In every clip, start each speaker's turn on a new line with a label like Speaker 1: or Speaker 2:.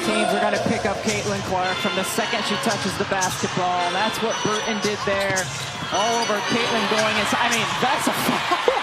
Speaker 1: Teams are going to pick up Caitlin Clark from the second she touches the basketball. That's what Burton did there. All over Caitlin going inside. I mean, that's a foul.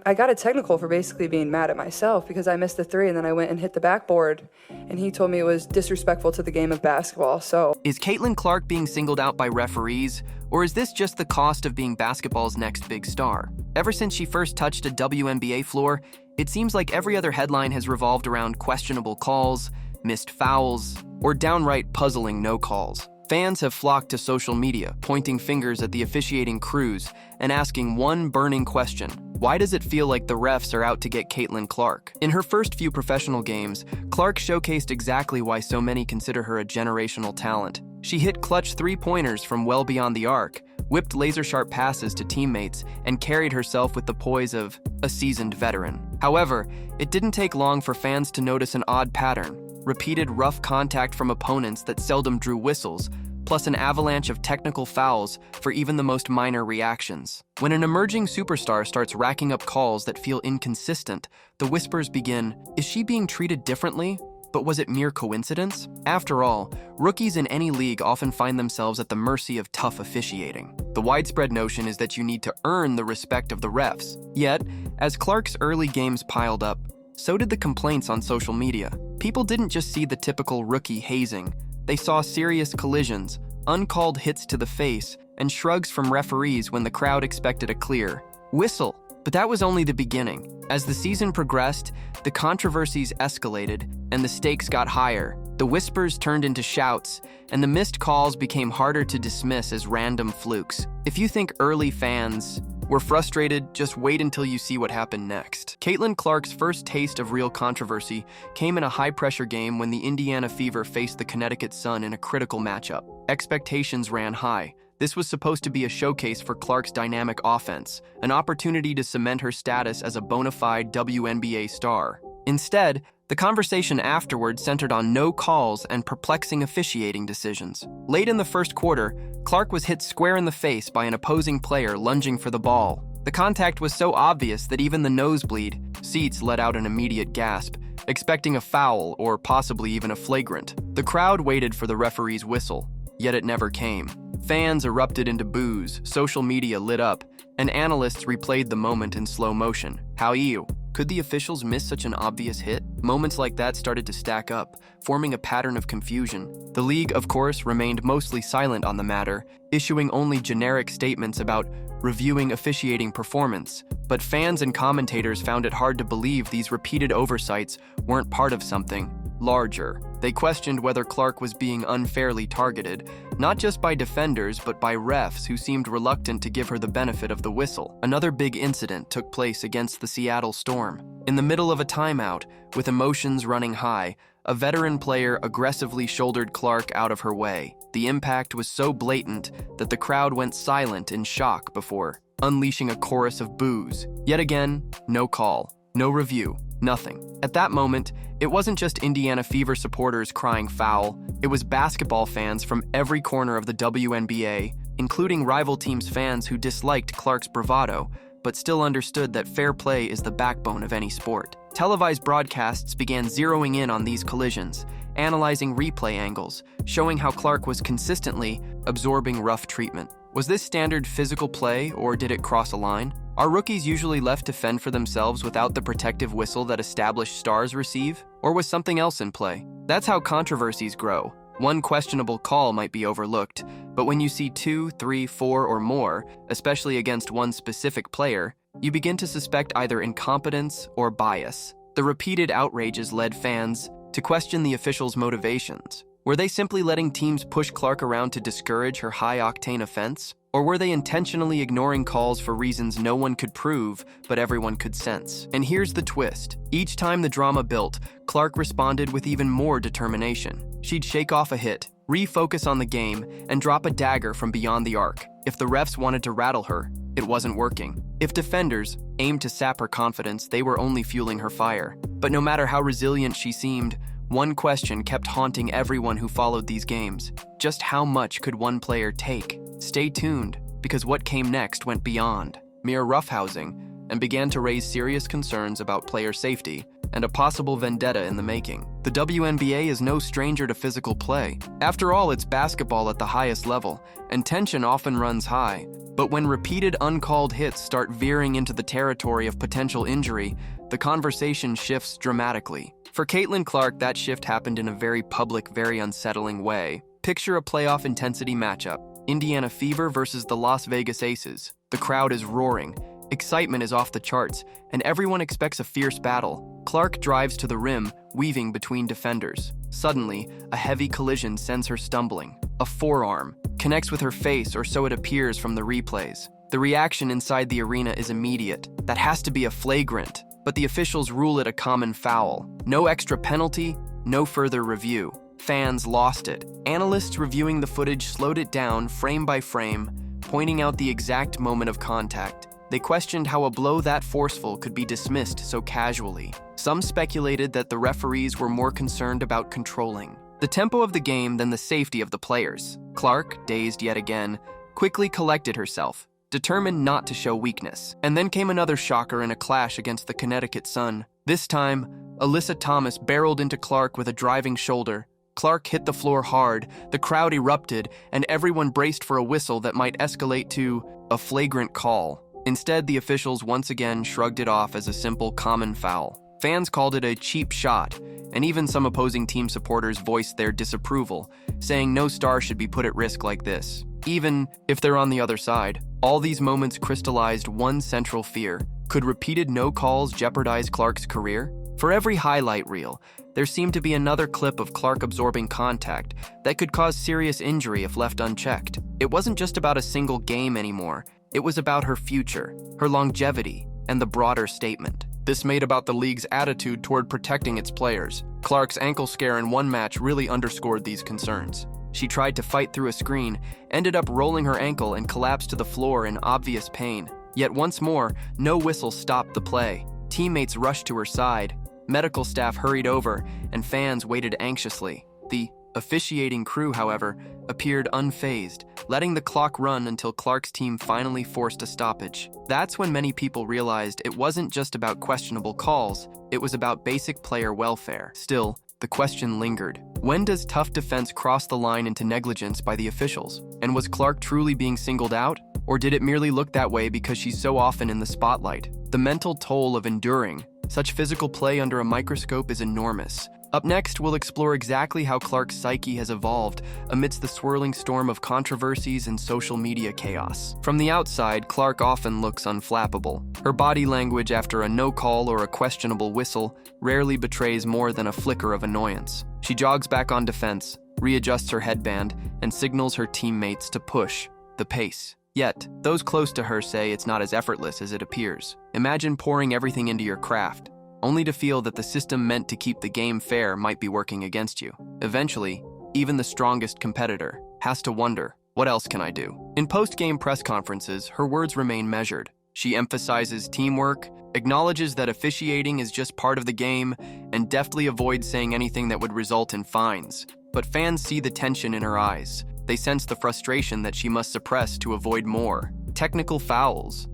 Speaker 2: I got a technical for basically being mad at myself because I missed the three and then I went and hit the backboard, and he told me it was disrespectful to the game of basketball. So,
Speaker 3: is Caitlin Clark being singled out by referees, or is this just the cost of being basketball's next big star? Ever since she first touched a WNBA floor, it seems like every other headline has revolved around questionable calls, missed fouls, or downright puzzling no calls. Fans have flocked to social media, pointing fingers at the officiating crews and asking one burning question: why does it feel like the refs are out to get Caitlin Clark? In her first few professional games, Clark showcased exactly why so many consider her a generational talent. She hit clutch three-pointers from well beyond the arc, whipped laser-sharp passes to teammates, and carried herself with the poise of a seasoned veteran. However, it didn't take long for fans to notice an odd pattern: repeated rough contact from opponents that seldom drew whistles, plus an avalanche of technical fouls for even the most minor reactions. When an emerging superstar starts racking up calls that feel inconsistent, the whispers begin: is she being treated differently? But was it mere coincidence? After all, rookies in any league often find themselves at the mercy of tough officiating. The widespread notion is that you need to earn the respect of the refs. Yet, as Clark's early games piled up, so did the complaints on social media. People didn't just see the typical rookie hazing. They saw serious collisions, uncalled hits to the face, and shrugs from referees when the crowd expected a clear whistle. But that was only the beginning. As the season progressed, the controversies escalated and the stakes got higher. The whispers turned into shouts, and the missed calls became harder to dismiss as random flukes. If you think early fans were frustrated, just wait until you see what happened next. Caitlin Clark's first taste of real controversy came in a high-pressure game when the Indiana Fever faced the Connecticut Sun in a critical matchup. Expectations ran high. This was supposed to be a showcase for Clark's dynamic offense, an opportunity to cement her status as a bona fide WNBA star. Instead, the conversation afterward centered on no calls and perplexing officiating decisions. Late in the first quarter, Clark was hit square in the face by an opposing player lunging for the ball. The contact was so obvious that even the nosebleed seats let out an immediate gasp, expecting a foul or possibly even a flagrant. The crowd waited for the referee's whistle, yet it never came. Fans erupted into boos, social media lit up, and analysts replayed the moment in slow motion. How ew. Could the officials miss such an obvious hit? Moments like that started to stack up, forming a pattern of confusion. The league, of course, remained mostly silent on the matter, issuing only generic statements about reviewing officiating performance. But fans and commentators found it hard to believe these repeated oversights weren't part of something larger. They questioned whether Clark was being unfairly targeted, not just by defenders but by refs who seemed reluctant to give her the benefit of the whistle. Another big incident took place against the Seattle Storm. In the middle of a timeout, with emotions running high, a veteran player aggressively shouldered Clark out of her way. The impact was so blatant that the crowd went silent in shock before unleashing a chorus of boos. Yet again, no call, no review, nothing. At that moment, it wasn't just Indiana Fever supporters crying foul, it was basketball fans from every corner of the WNBA, including rival teams' fans who disliked Clark's bravado, but still understood that fair play is the backbone of any sport. Televised broadcasts began zeroing in on these collisions, analyzing replay angles, showing how Clark was consistently absorbing rough treatment. Was this standard physical play, or did it cross a line? Are rookies usually left to fend for themselves without the protective whistle that established stars receive? Or was something else in play? That's how controversies grow. One questionable call might be overlooked, but when you see 2, 3, 4, or more, especially against one specific player, you begin to suspect either incompetence or bias. The repeated outrages led fans to question the officials' motivations. Were they simply letting teams push Clark around to discourage her high-octane offense? Or were they intentionally ignoring calls for reasons no one could prove, but everyone could sense? And here's the twist. Each time the drama built, Clark responded with even more determination. She'd shake off a hit, refocus on the game, and drop a dagger from beyond the arc. If the refs wanted to rattle her, it wasn't working. If defenders aimed to sap her confidence, they were only fueling her fire. But no matter how resilient she seemed, one question kept haunting everyone who followed these games. Just how much could one player take? Stay tuned, because what came next went beyond mere roughhousing and began to raise serious concerns about player safety and a possible vendetta in the making. The WNBA is no stranger to physical play. After all, it's basketball at the highest level, and tension often runs high. But when repeated uncalled hits start veering into the territory of potential injury, the conversation shifts dramatically. For Caitlin Clark, that shift happened in a very public, very unsettling way. Picture a playoff intensity matchup. Indiana Fever versus the Las Vegas Aces. The crowd is roaring. Excitement is off the charts, and everyone expects a fierce battle. Clark drives to the rim, weaving between defenders. Suddenly, a heavy collision sends her stumbling. A forearm connects with her face, or so it appears from the replays. The reaction inside the arena is immediate. That has to be a flagrant, but the officials rule it a common foul. No extra penalty, no further review. Fans lost it. Analysts reviewing the footage slowed it down frame by frame, pointing out the exact moment of contact. They questioned how a blow that forceful could be dismissed so casually. Some speculated that the referees were more concerned about controlling the tempo of the game than the safety of the players. Clark, dazed yet again, quickly collected herself, determined not to show weakness. And then came another shocker in a clash against the Connecticut Sun. This time, Alyssa Thomas barreled into Clark with a driving shoulder. Clark hit the floor hard, the crowd erupted, and everyone braced for a whistle that might escalate to a flagrant call. Instead, the officials once again shrugged it off as a simple common foul. Fans called it a cheap shot, and even some opposing team supporters voiced their disapproval, saying no star should be put at risk like this, even if they're on the other side. All these moments crystallized one central fear. Could repeated no calls jeopardize Clark's career? For every highlight reel, there seemed to be another clip of Clark absorbing contact that could cause serious injury if left unchecked. It wasn't just about a single game anymore. It was about her future, her longevity, and the broader statement. This made about the league's attitude toward protecting its players. Clark's ankle scare in one match really underscored these concerns. She tried to fight through a screen, ended up rolling her ankle and collapsed to the floor in obvious pain. Yet once more, no whistle stopped the play. Teammates rushed to her side. Medical staff hurried over, and fans waited anxiously. The officiating crew, however, appeared unfazed, letting the clock run until Clark's team finally forced a stoppage. That's when many people realized it wasn't just about questionable calls, it was about basic player welfare. Still, the question lingered. When does tough defense cross the line into negligence by the officials? And was Clark truly being singled out? Or did it merely look that way because she's so often in the spotlight? The mental toll of enduring such physical play under a microscope is enormous. Up next, we'll explore exactly how Clark's psyche has evolved amidst the swirling storm of controversies and social media chaos. From the outside, Clark often looks unflappable. Her body language after a no call or a questionable whistle rarely betrays more than a flicker of annoyance. She jogs back on defense, readjusts her headband, and signals her teammates to push the pace. Yet, those close to her say it's not as effortless as it appears. Imagine pouring everything into your craft, only to feel that the system meant to keep the game fair might be working against you. Eventually, even the strongest competitor has to wonder, what else can I do? In post-game press conferences, her words remain measured. She emphasizes teamwork, acknowledges that officiating is just part of the game, and deftly avoids saying anything that would result in fines. But fans see the tension in her eyes. They sense the frustration that she must suppress to avoid more technical fouls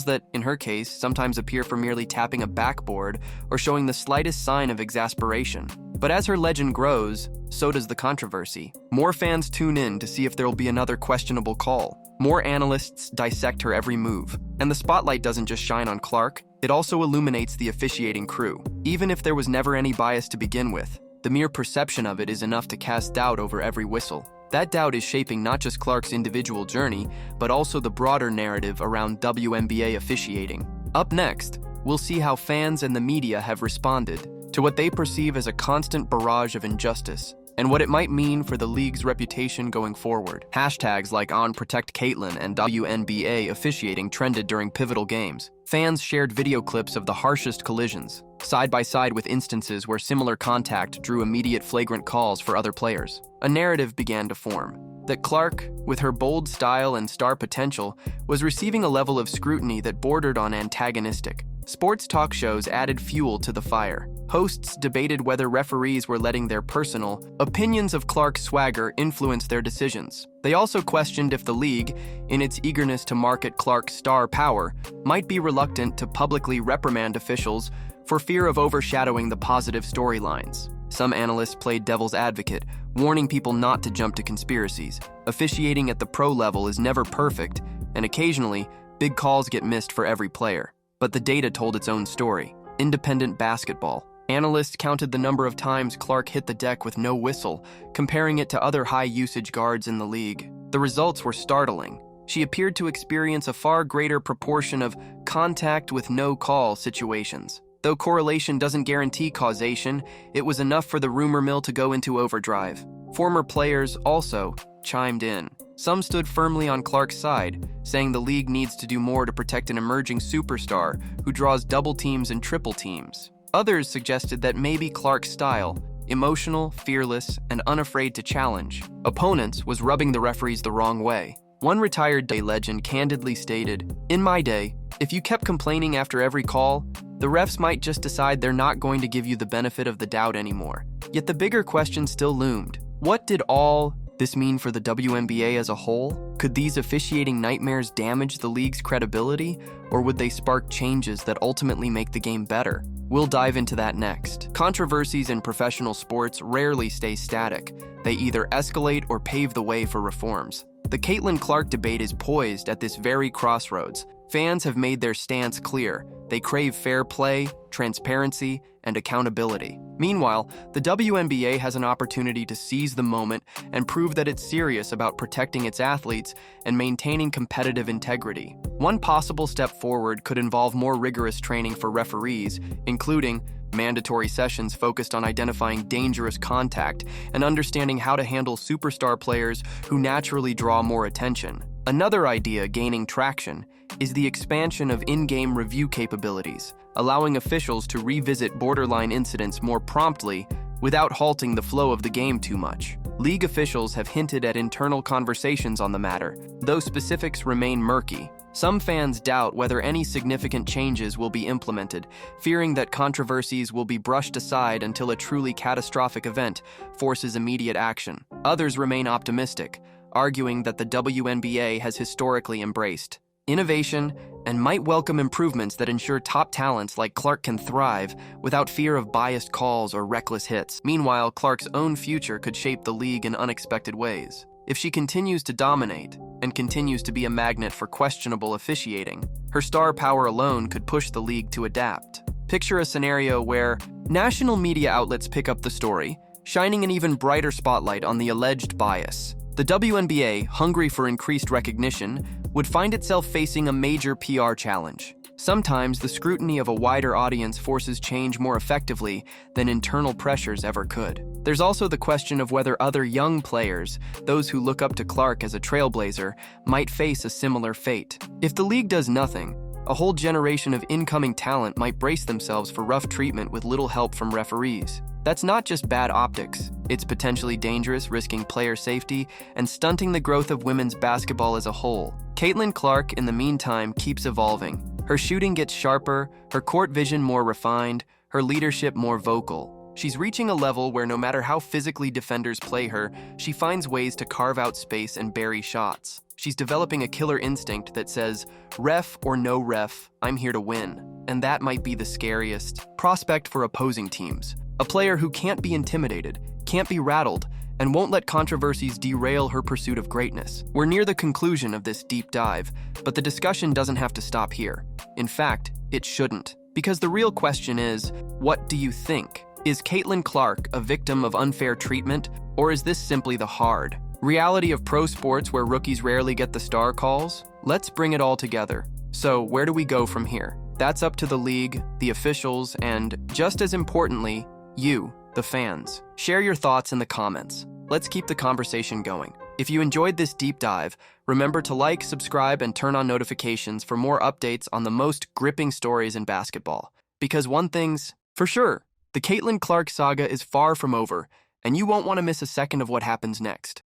Speaker 3: that, in her case, sometimes appear for merely tapping a backboard or showing the slightest sign of exasperation. But as her legend grows, so does the controversy. More fans tune in to see if there will be another questionable call. More analysts dissect her every move. And the spotlight doesn't just shine on Clark, it also illuminates the officiating crew. Even if there was never any bias to begin with, the mere perception of it is enough to cast doubt over every whistle. That doubt is shaping not just Clark's individual journey, but also the broader narrative around WNBA officiating. Up next, we'll see how fans and the media have responded to what they perceive as a constant barrage of injustice, and what it might mean for the league's reputation going forward. Hashtags like OnProtectCaitlin and WNBA officiating trended during pivotal games. Fans shared video clips of the harshest collisions, side by side with instances where similar contact drew immediate flagrant calls for other players. A narrative began to form that Clark, with her bold style and star potential, was receiving a level of scrutiny that bordered on antagonistic. Sports talk shows added fuel to the fire. Hosts debated whether referees were letting their personal opinions of Clark's swagger influence their decisions. They also questioned if the league, in its eagerness to market Clark's star power, might be reluctant to publicly reprimand officials for fear of overshadowing the positive storylines. Some analysts played devil's advocate, warning people not to jump to conspiracies. Officiating at the pro level is never perfect, and occasionally, big calls get missed for every player. But the data told its own story. Independent basketball. Analysts counted the number of times Clark hit the deck with no whistle, comparing it to other high-usage guards in the league. The results were startling. She appeared to experience a far greater proportion of contact with no call situations. Though correlation doesn't guarantee causation, it was enough for the rumor mill to go into overdrive. Former players also chimed in. Some stood firmly on Clark's side, saying the league needs to do more to protect an emerging superstar who draws double teams and triple teams. Others suggested that maybe Clark's style, emotional, fearless, and unafraid to challenge opponents, was rubbing the referees the wrong way. One retired day legend candidly stated, "In my day, if you kept complaining after every call, the refs might just decide they're not going to give you the benefit of the doubt anymore." Yet the bigger question still loomed. What did all this mean for the WNBA as a whole? Could these officiating nightmares damage the league's credibility, or would they spark changes that ultimately make the game better? We'll dive into that next. Controversies in professional sports rarely stay static. They either escalate or pave the way for reforms. The Caitlin Clark debate is poised at this very crossroads. Fans have made their stance clear. They crave fair play, transparency, and accountability. Meanwhile, the WNBA has an opportunity to seize the moment and prove that it's serious about protecting its athletes and maintaining competitive integrity. One possible step forward could involve more rigorous training for referees, including mandatory sessions focused on identifying dangerous contact and understanding how to handle superstar players who naturally draw more attention. Another idea gaining traction is the expansion of in-game review capabilities, allowing officials to revisit borderline incidents more promptly without halting the flow of the game too much. League officials have hinted at internal conversations on the matter, though specifics remain murky. Some fans doubt whether any significant changes will be implemented, fearing that controversies will be brushed aside until a truly catastrophic event forces immediate action. Others remain optimistic, arguing that the WNBA has historically embraced innovation and might welcome improvements that ensure top talents like Clark can thrive without fear of biased calls or reckless hits. Meanwhile, Clark's own future could shape the league in unexpected ways. If she continues to dominate and continues to be a magnet for questionable officiating, her star power alone could push the league to adapt. Picture a scenario where national media outlets pick up the story, shining an even brighter spotlight on the alleged bias. The WNBA, hungry for increased recognition, would find itself facing a major PR challenge. Sometimes the scrutiny of a wider audience forces change more effectively than internal pressures ever could. There's also the question of whether other young players, those who look up to Clark as a trailblazer, might face a similar fate. If the league does nothing, a whole generation of incoming talent might brace themselves for rough treatment with little help from referees. That's not just bad optics. It's potentially dangerous, risking player safety and stunting the growth of women's basketball as a whole. Caitlin Clark, in the meantime, keeps evolving. Her shooting gets sharper, her court vision more refined, her leadership more vocal. She's reaching a level where no matter how physically defenders play her, she finds ways to carve out space and bury shots. She's developing a killer instinct that says, "Ref or no ref, I'm here to win." And that might be the scariest prospect for opposing teams. A player who can't be intimidated, can't be rattled, and won't let controversies derail her pursuit of greatness. We're near the conclusion of this deep dive, but the discussion doesn't have to stop here. In fact, it shouldn't. Because the real question is, what do you think? Is Caitlin Clark a victim of unfair treatment, or is this simply the hard reality of pro sports where rookies rarely get the star calls? Let's bring it all together. So, where do we go from here? That's up to the league, the officials, and, just as importantly, you, the fans. Share your thoughts in the comments. Let's keep the conversation going. If you enjoyed this deep dive, remember to like, subscribe, and turn on notifications for more updates on the most gripping stories in basketball. Because one thing's for sure, the Caitlin Clark saga is far from over, and you won't want to miss a second of what happens next.